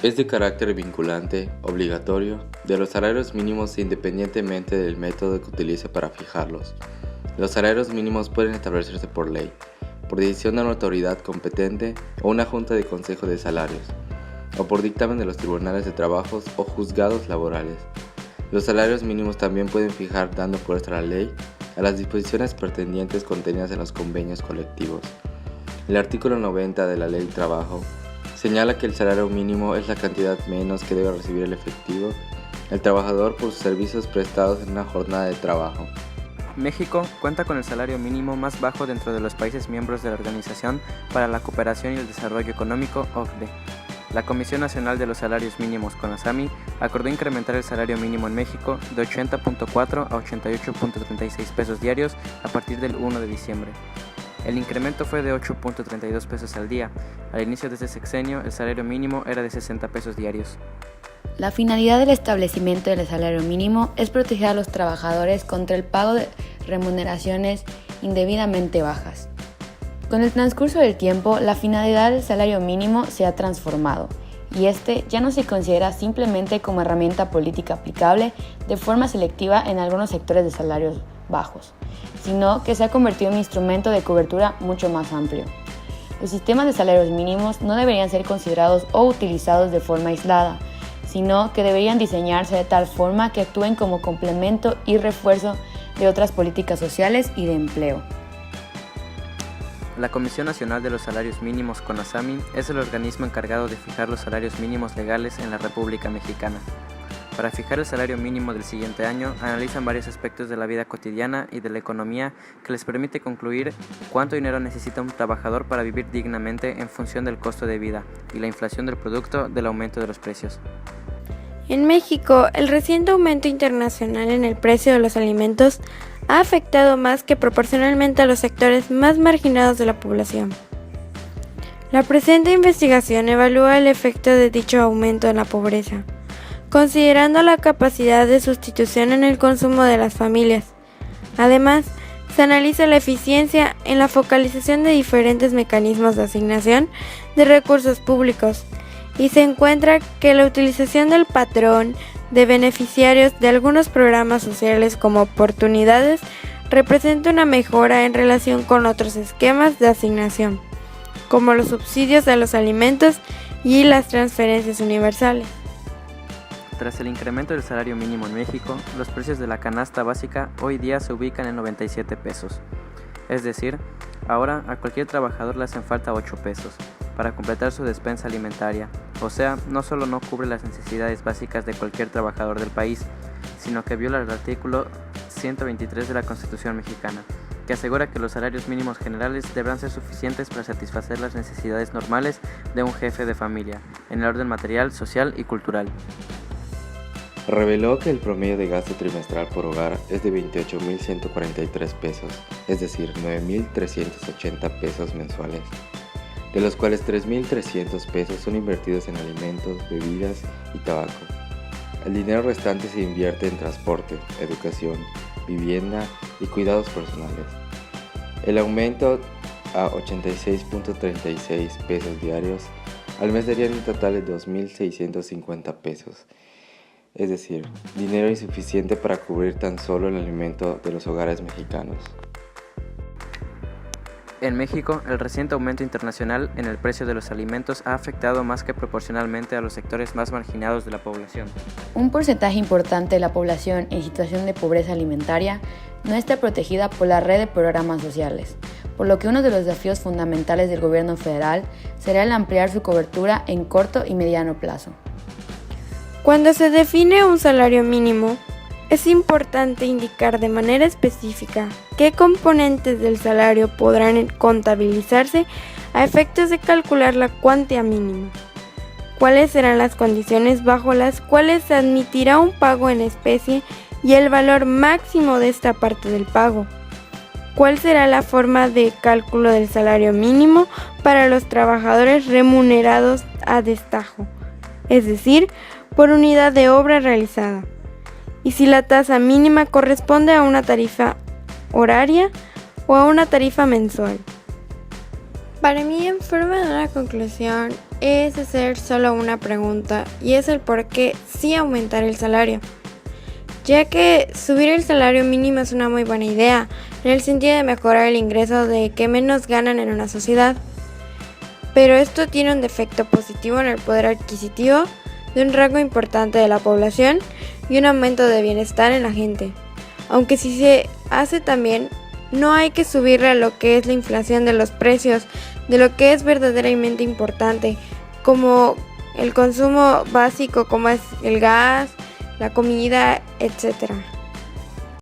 Es de carácter vinculante, obligatorio, de los salarios mínimos independientemente del método que utilice para fijarlos. Los salarios mínimos pueden establecerse por ley, por decisión de una autoridad competente o una junta de consejo de salarios, o por dictamen de los tribunales de trabajos o juzgados laborales. Los salarios mínimos también pueden fijar, dando fuerza a la ley, a las disposiciones pretendientes contenidas en los convenios colectivos. El artículo 90 de la Ley del Trabajo señala que el salario mínimo es la cantidad menos que debe recibir el trabajador por sus servicios prestados en una jornada de trabajo. México cuenta con el salario mínimo más bajo dentro de los países miembros de la Organización para la Cooperación y el Desarrollo Económico, OCDE. La Comisión Nacional de los Salarios Mínimos, CONASAMI, acordó incrementar el salario mínimo en México de 80.4 a 88.36 pesos diarios a partir del 1 de diciembre. El incremento fue de 8.32 pesos al día. Al inicio de este sexenio, el salario mínimo era de 60 pesos diarios. La finalidad del establecimiento del salario mínimo es proteger a los trabajadores contra el pago de remuneraciones indebidamente bajas. Con el transcurso del tiempo, la finalidad del salario mínimo se ha transformado y este ya no se considera simplemente como herramienta política aplicable de forma selectiva en algunos sectores de salarios bajos, sino que se ha convertido en un instrumento de cobertura mucho más amplio. Los sistemas de salarios mínimos no deberían ser considerados o utilizados de forma aislada, sino que deberían diseñarse de tal forma que actúen como complemento y refuerzo de otras políticas sociales y de empleo. La Comisión Nacional de los Salarios Mínimos, CONASAMI, es el organismo encargado de fijar los salarios mínimos legales en la República Mexicana. Para fijar el salario mínimo del siguiente año, analizan varios aspectos de la vida cotidiana y de la economía que les permite concluir cuánto dinero necesita un trabajador para vivir dignamente en función del costo de vida y la inflación del producto del aumento de los precios. En México, el reciente aumento internacional en el precio de los alimentos ha afectado más que proporcionalmente a los sectores más marginados de la población. La presente investigación evalúa el efecto de dicho aumento en la pobreza, considerando la capacidad de sustitución en el consumo de las familias. Además, se analiza la eficiencia en la focalización de diferentes mecanismos de asignación de recursos públicos y se encuentra que la utilización del patrón de beneficiarios de algunos programas sociales como oportunidades representa una mejora en relación con otros esquemas de asignación, como los subsidios a los alimentos y las transferencias universales. Tras el incremento del salario mínimo en México, los precios de la canasta básica hoy día se ubican en 97 pesos. Es decir, ahora a cualquier trabajador le hacen falta 8 pesos para completar su despensa alimentaria. O sea, no solo no cubre las necesidades básicas de cualquier trabajador del país, sino que viola el artículo 123 de la Constitución mexicana, que asegura que los salarios mínimos generales deberán ser suficientes para satisfacer las necesidades normales de un jefe de familia, en el orden material, social y cultural. Reveló que el promedio de gasto trimestral por hogar es de 28.143 pesos, es decir, 9.380 pesos mensuales, de los cuales 3.300 pesos son invertidos en alimentos, bebidas y tabaco. El dinero restante se invierte en transporte, educación, vivienda y cuidados personales. El aumento a 86.36 pesos diarios al mes daría un total de 2.650 pesos. Es decir, dinero insuficiente para cubrir tan solo el alimento de los hogares mexicanos. En México, el reciente aumento internacional en el precio de los alimentos ha afectado más que proporcionalmente a los sectores más marginados de la población. Un porcentaje importante de la población en situación de pobreza alimentaria no está protegida por la red de programas sociales, por lo que uno de los desafíos fundamentales del gobierno federal será el ampliar su cobertura en corto y mediano plazo. Cuando se define un salario mínimo, es importante indicar de manera específica qué componentes del salario podrán contabilizarse a efectos de calcular la cuantía mínima, cuáles serán las condiciones bajo las cuales se admitirá un pago en especie y el valor máximo de esta parte del pago, cuál será la forma de cálculo del salario mínimo para los trabajadores remunerados a destajo, es decir, por unidad de obra realizada, y si la tasa mínima corresponde a una tarifa horaria o a una tarifa mensual. Para mí, en forma de una conclusión, es hacer solo una pregunta, y es el por qué sí aumentar el salario, ya que subir el salario mínimo es una muy buena idea, en el sentido de mejorar el ingreso de que menos ganan en una sociedad. Pero esto tiene un defecto positivo en el poder adquisitivo de un rango importante de la población y un aumento de bienestar en la gente. Aunque si se hace también, no hay que subirle a lo que es la inflación de los precios, de lo que es verdaderamente importante, como el consumo básico, como es el gas, la comida, etc.